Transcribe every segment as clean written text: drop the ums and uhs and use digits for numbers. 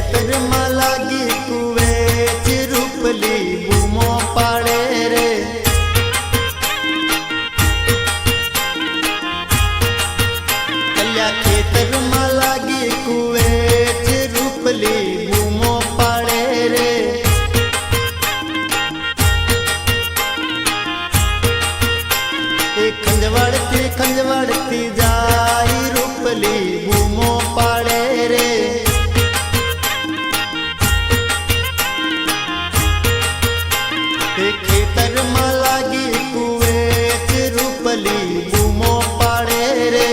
खेतर में लागी कुवेच रूपली बूमो पाड़े रे। अल्या खेतर में लागी कुवेच रूपली बूमो पाड़े रे। खंजवाड़ती जाई रूपली बूमो पाड़े रे। खेतर में लागी कुवेच रूपली बूमो पाड़े रे।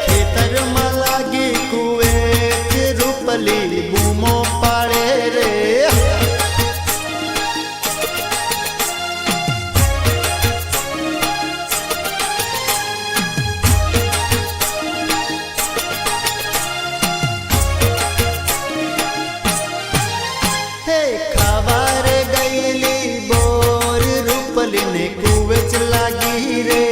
खेतर में लागी कुवेच रूपली बूमो पाड़े रे। खावार गईली बोर रूपली ने कुवेच लागी रे।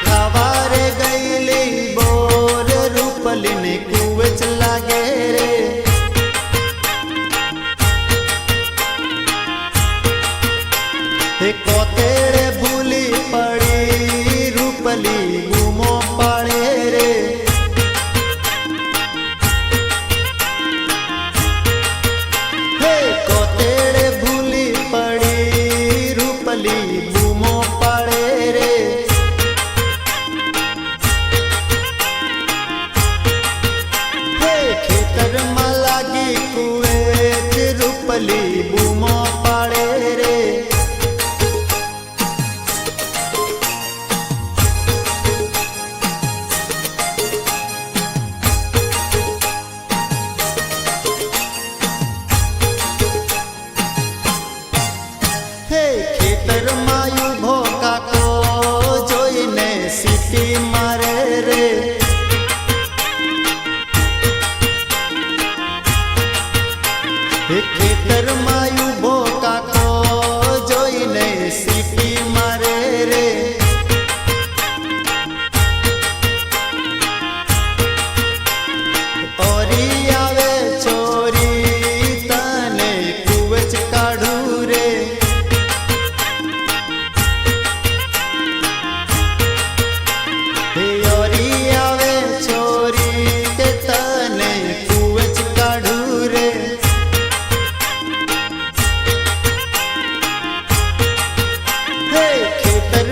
खावार गईली बोर रूपली ने कुवेच लागे रे। कोतेड़े भूली पड़ी रूपली बूमो पाड़े रे। कोतेड़े भूली पड़ी रूपली बूमो पाड़े रे। खेतर में लागी कुवेच रूपली बूमो पाड़े रे। खेतर मायू भोका को जोईने सीटी मारे रे। खेतर मायू भोका को जोईने सीटी मारे रे। ओरी आवे छोरी तने कुवेच काढ़ू रे। आवे छोरी के तने कुवेच काढ़ू रे। खेतर